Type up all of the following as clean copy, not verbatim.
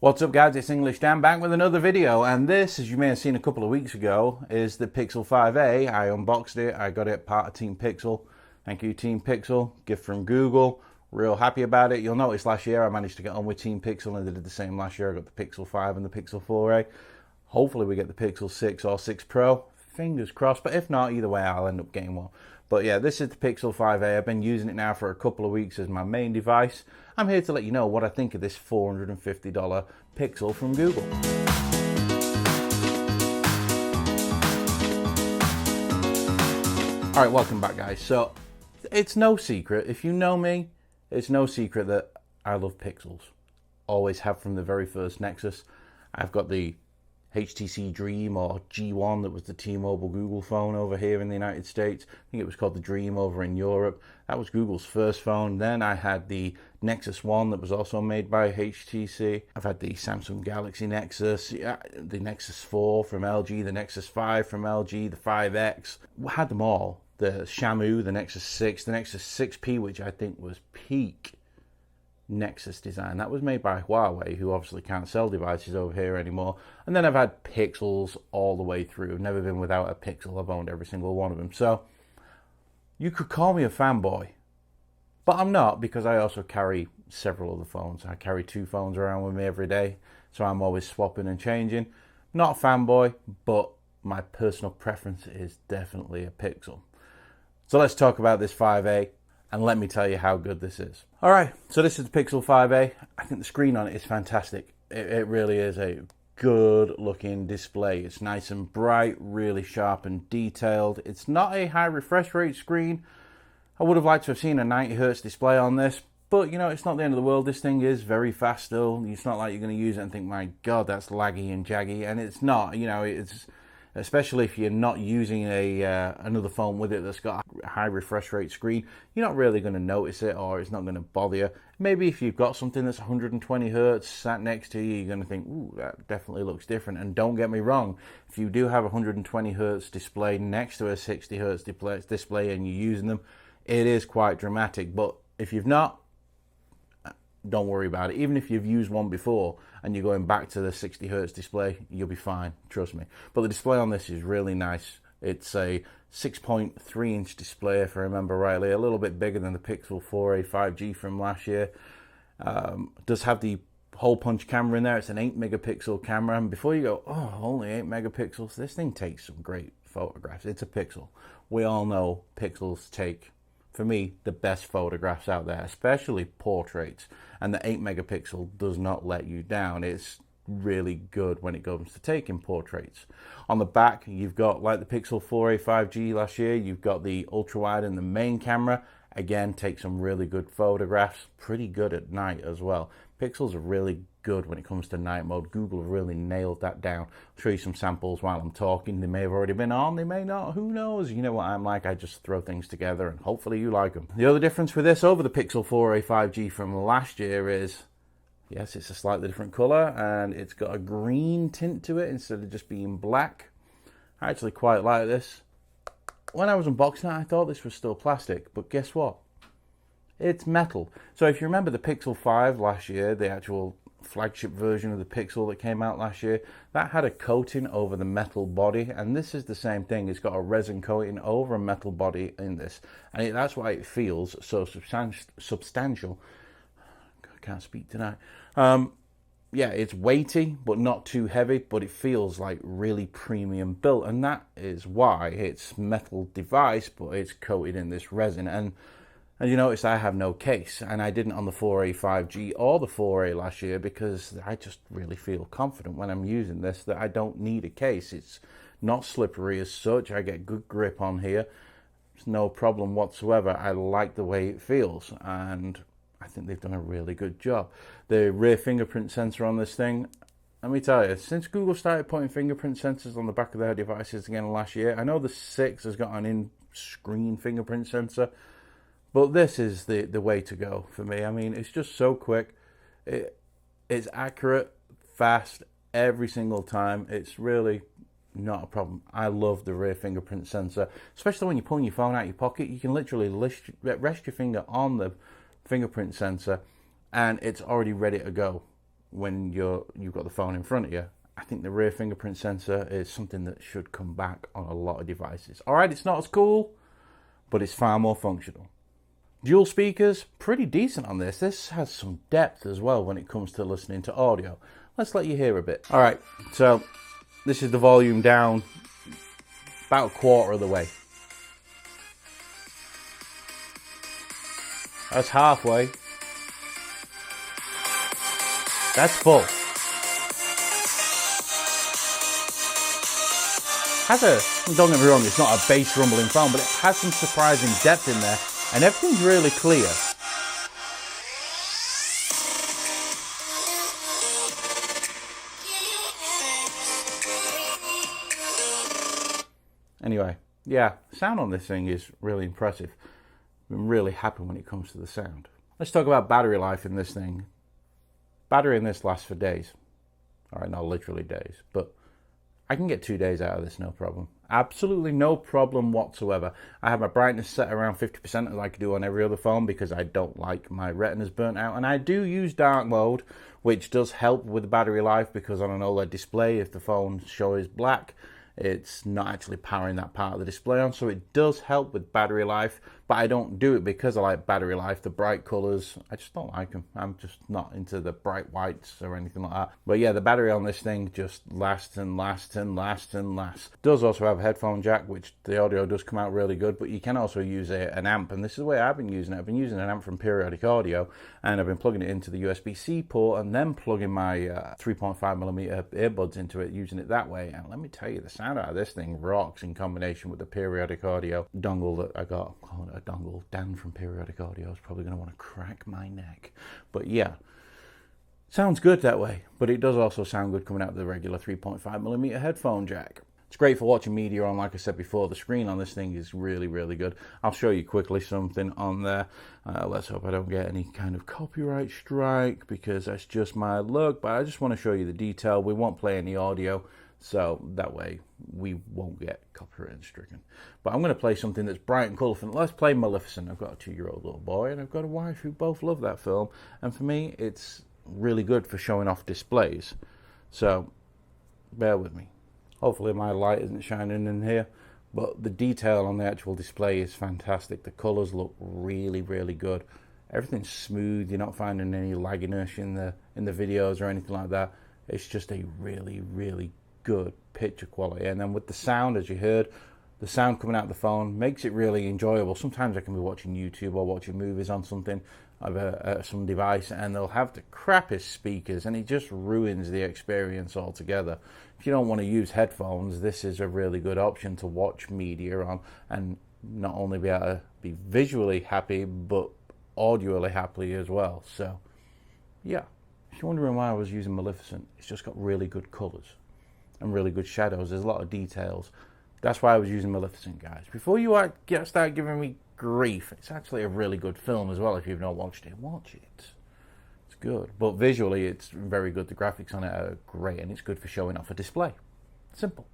What's up guys, it's English Dan back with another video, and this, as you may have seen a couple of weeks ago, is the Pixel 5a. I unboxed it, I got it part of Team Pixel. Thank you Team Pixel, gift from Google, real happy about it. You'll notice last year I managed to get on with Team Pixel and they did the same last year. I got the Pixel 5 and the Pixel 4a. Hopefully we get the Pixel 6 or 6 Pro, fingers crossed, but if not, either way I'll end up getting one. But yeah, this is the Pixel 5a. I've been using it now for a couple of weeks as my main device. I'm here to let you know what I think of this $450 Pixel from Google. Alright, welcome back guys. So, it's no secret, if you know me, it's no secret that I love Pixels. Always have from the very first Nexus. I've got the HTC Dream or G1 that was the T-Mobile Google phone over here in the United States. I think it was called the Dream over in Europe. That was Google's first phone. Then I had the Nexus 1 that was also made by HTC. I've had the Samsung Galaxy Nexus, the Nexus 4 from LG, the Nexus 5 from LG, the 5X. I had them all. The Shamu, the Nexus 6, the Nexus 6P, which I think was peak Nexus design. That was made by Huawei, who obviously can't sell devices over here anymore. And then I've had Pixels all the way through. I've never been without a Pixel. I've owned every single one of them. So you could call me a fanboy, but I'm not, because I also carry several other phones. I carry 2 phones around with me every day, so I'm always swapping and changing. Not a fanboy, but my personal preference is definitely a Pixel. So let's talk about this 5a. And let me tell you how good this is. Alright, so this is the Pixel 5a. I think the screen on it is fantastic. It really is a good looking display. It's nice and bright, really sharp and detailed. It's not a high refresh rate screen. I would have liked to have seen a 90Hz display on this, but you know, it's not the end of the world. This thing is very fast still. It's not like you're going to use it and think, my god, that's laggy and jaggy, and it's not. You know, it's especially if you're not using another phone with it that's got a high refresh rate screen, you're not really going to notice it, or it's not going to bother you. Maybe if you've got something that's 120 Hz sat next to you, you're going to think, ooh, that definitely looks different. And don't get me wrong, if you do have a 120 Hz display next to a 60 Hz display and you're using them, it is quite dramatic. But if you've not, don't worry about it. Even if you've used one before and you're going back to the 60 Hz display, you'll be fine, trust me. But the display on this is really nice. It's a 6.3 inch display, if I remember rightly, a little bit bigger than the Pixel 4a 5G from last year. It does have the hole punch camera in there. It's an 8 megapixel camera, and before you go, oh, only 8 megapixels, this thing takes some great photographs. It's a Pixel. We all know Pixels take, for me, the best photographs out there, especially portraits, and the 8 megapixel does not let you down. It's really good when it comes to taking portraits. On the back, you've got, like the Pixel 4a 5G last year, you've got the ultra wide and the main camera. Again, take some really good photographs, pretty good at night as well. Pixels are really good when it comes to night mode. Google have really nailed that down. I'll show you some samples while I'm talking. They may have already been on, they may not, who knows? You know what I'm like, I just throw things together and hopefully you like them. The other difference with this over the Pixel 4a 5G from last year is, yes, it's a slightly different color and it's got a green tint to it instead of just being black. I actually quite like this. When I was unboxing it, I thought this was still plastic, but guess what? It's metal. So if you remember the Pixel 5 last year, the actual flagship version of the Pixel that came out last year, that had a coating over the metal body, and this is the same thing. It's got a resin coating over a metal body in this, and that's why it feels so substantial. I can't speak tonight. Yeah, it's weighty, but not too heavy, but it feels like really premium built, and that is why it's metal device, but it's coated in this resin. And you notice I have no case, and I didn't on the 4a 5G or the 4a last year, because I just really feel confident when I'm using this that I don't need a case. It's not slippery as such. I get good grip on here. It's no problem whatsoever. I like the way it feels, and I think they've done a really good job. The rear fingerprint sensor on this thing, let me tell you, since Google started putting fingerprint sensors on the back of their devices again last year, I know the 6 has got an in-screen fingerprint sensor, but this is the way to go for me. I mean, it's just so quick. It's accurate, fast, every single time. It's really not a problem. I love the rear fingerprint sensor, especially when you're pulling your phone out of your pocket. You can literally rest your finger on the fingerprint sensor and it's already ready to go. when you've got the phone in front of you. I think the rear fingerprint sensor is something that should come back on a lot of devices. Alright, it's not as cool, but it's far more functional. Dual speakers, pretty decent on this. This has some depth as well when it comes to listening to audio. Let's let you hear a bit. Alright, so this is the volume down about a quarter of the way. That's halfway. That's full. Don't get me wrong, it's not a bass rumbling phone, but it has some surprising depth in there, and everything's really clear. Anyway, yeah, sound on this thing is really impressive. I'm really happy when it comes to the sound. Let's talk about battery life in this thing. Battery in this lasts for days. Alright, not literally days, but I can get 2 days out of this, no problem. Absolutely no problem whatsoever. I have my brightness set around 50% as I could do on every other phone because I don't like my retinas burnt out. And I do use dark mode, which does help with the battery life because on an OLED display, if the phone shows black, it's not actually powering that part of the display on, so it does help with battery life, but I don't do it because I like battery life. The bright colors, I just don't like them. I'm just not into the bright whites or anything like that. But yeah, the battery on this thing just lasts and lasts and lasts and lasts. It does also have a headphone jack, which the audio does come out really good, but you can also use an amp, and this is the way I've been using it. I've been using an amp from Periodic Audio, and I've been plugging it into the USB-C port and then plugging my 3.5mm earbuds into it, using it that way. And let me tell you, the sound out of this thing rocks in combination with the Periodic Audio dongle that I got. I'm calling it a dongle. Dan from Periodic Audio is probably going to want to crack my neck. But yeah, sounds good that way. But it does also sound good coming out of the regular 3.5mm headphone jack. It's great for watching media on. Like I said before, the screen on this thing is really, really good. I'll show you quickly something on there. Let's hope I don't get any kind of copyright strike because that's just my look. But I just want to show you the detail. We won't play any audio, so that way we won't get copyright stricken. But I'm going to play something that's bright and colourful. Let's play Maleficent. I've got a 2-year-old little boy and I've got a wife who both love that film. And for me, it's really good for showing off displays. So bear with me. Hopefully my light isn't shining in here, but the detail on the actual display is fantastic. The colours look really, really good. Everything's smooth. You're not finding any lagginess in the videos or anything like that. It's just a really, really good picture quality. And then with the sound, as you heard, the sound coming out of the phone makes it really enjoyable. Sometimes I can be watching YouTube or watching movies on something of some device, and they'll have the crappiest speakers, and it just ruins the experience altogether. If you don't want to use headphones, this is a really good option to watch media on, and not only be able to be visually happy, but audioly happy as well. So, yeah. If you're wondering why I was using Maleficent, it's just got really good colours and really good shadows. There's a lot of details. That's why I was using Maleficent, guys. Before you start giving me grief, it's actually a really good film as well. If you've not watched it, watch it. It's good. But visually, it's very good. The graphics on it are great, and it's good for showing off a display. Simple.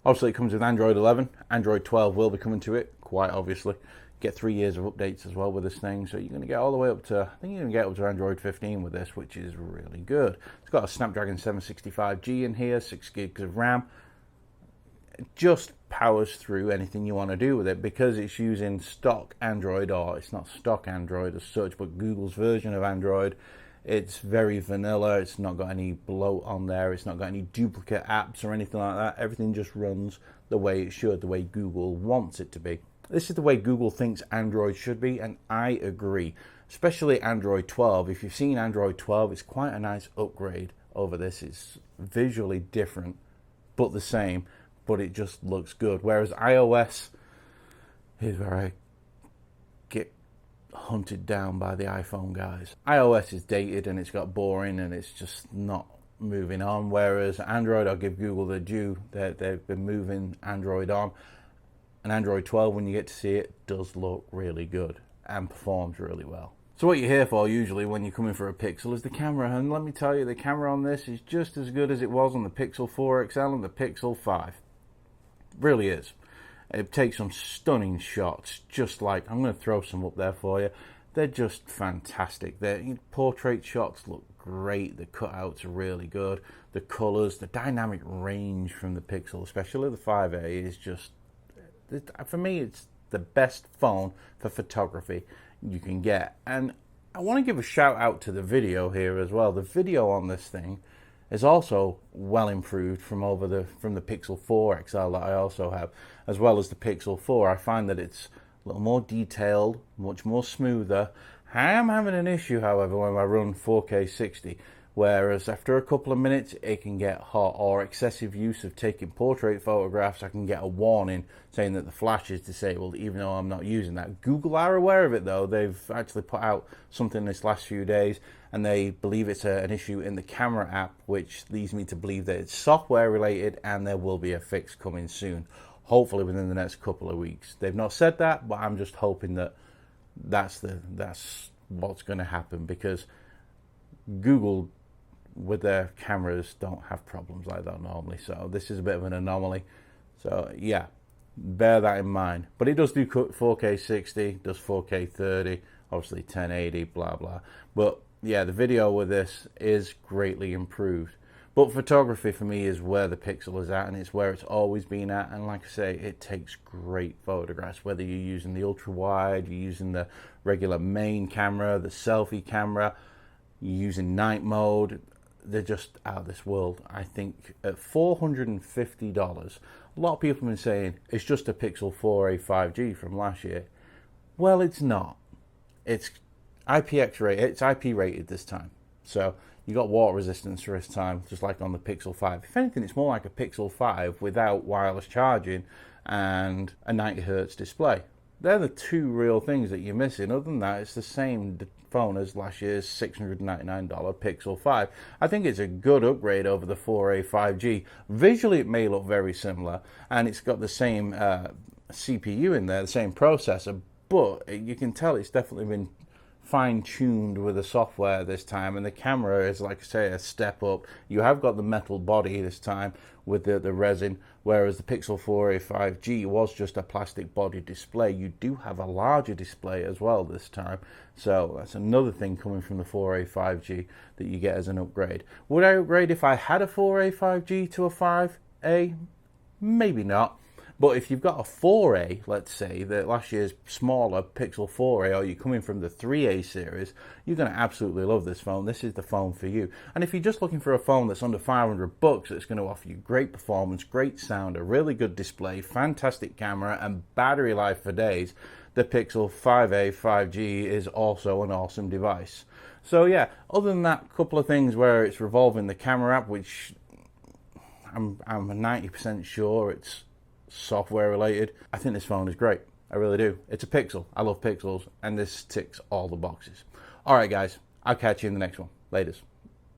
Obviously, it comes with Android 11. Android 12 will be coming to it, quite obviously. Get 3 years of updates as well with this thing, so you're going to get all the way up to, I think you're going to get up to Android 15 with this, which is really good. It's got a Snapdragon 765G in here, 6 gigs of RAM. It just powers through anything you want to do with it because it's using stock Android, or it's not stock Android as such, but Google's version of Android. It's very vanilla. It's not got any bloat on there. It's not got any duplicate apps or anything like that. Everything just runs the way it should, the way Google wants it to be. This is the way Google thinks Android should be, and I agree. Especially Android 12. If you've seen Android 12, it's quite a nice upgrade over this. It's visually different, but the same. But it just looks good. Whereas iOS is where I get hunted down by the iPhone guys. iOS is dated and it's got boring and it's just not moving on. Whereas Android, I'll give Google the due. They've been moving Android on. And Android 12, when you get to see it, does look really good and performs really well. So what you're here for usually when you're coming for a Pixel is the camera. And let me tell you, the camera on this is just as good as it was on the Pixel 4 XL and the Pixel 5. Really is. It takes some stunning shots, just like, I'm going to throw some up there for you. They're just fantastic. Their portrait shots look great. The cutouts are really good. The colors, the dynamic range from the Pixel, especially the 5A, is just, for me, it's the best phone for photography you can get. And I want to give a shout out to the video here as well. The video on this thing is also well improved from the Pixel 4 XL that I also have, as well as the Pixel 4. I find that it's a little more detailed, much more smoother. I am having an issue, however, when I run 4K 60, whereas after a couple of minutes it can get hot, or excessive use of taking portrait photographs, I can get a warning saying that the flash is disabled, even though I'm not using that. Google are aware of it though. They've actually put out something this last few days, and they believe it's an issue in the camera app, which leads me to believe that it's software related, and there will be a fix coming soon, hopefully within the next couple of weeks. They've not said that, but I'm just hoping that that's what's going to happen, because Google with their cameras don't have problems like that normally, so this is a bit of an anomaly. So yeah, bear that in mind. But it does do 4K 60, does 4K 30, obviously 1080, blah blah. But yeah, the video with this is greatly improved. But photography for me is where the Pixel is at, and it's where it's always been at. And like I say, it takes great photographs, whether you're using the ultra wide, you're using the regular main camera, the selfie camera, you're using night mode. They're just out of this world. I think at $450, a lot of people have been saying it's just a Pixel 4a 5G from last year. Well, it's not. It's IPX rated. It's IP rated this time. So you got water resistance for this time, just like on the Pixel 5. If anything, it's more like a Pixel 5 without wireless charging and a 90 Hz display. They're the two real things that you're missing. Other than that, it's the same phone as last year's $699 Pixel 5. I think it's a good upgrade over the 4a 5G. Visually, it may look very similar, and it's got the same CPU in there, the same processor, but you can tell it's definitely been fine-tuned with the software this time, and the camera is, like I say, a step up. You have got the metal body this time with the resin, whereas the Pixel 4a 5G was just a plastic body display. You do have a larger display as well this time, so that's another thing coming from the 4a 5G that you get as an upgrade. Would I upgrade if I had a 4a 5G to a 5a? Maybe not. But if you've got a 4A, let's say, the last year's smaller Pixel 4A, or you're coming from the 3A series, you're going to absolutely love this phone. This is the phone for you. And if you're just looking for a phone that's under $500, that's going to offer you great performance, great sound, a really good display, fantastic camera, and battery life for days, the Pixel 5A 5G is also an awesome device. So yeah, other than that, couple of things where it's revolving the camera app, which I'm 90% sure it's software related. I think this phone is great. I really do. It's a Pixel. I love Pixels, and this ticks all the boxes. All right, guys. I'll catch you in the next one. Laters.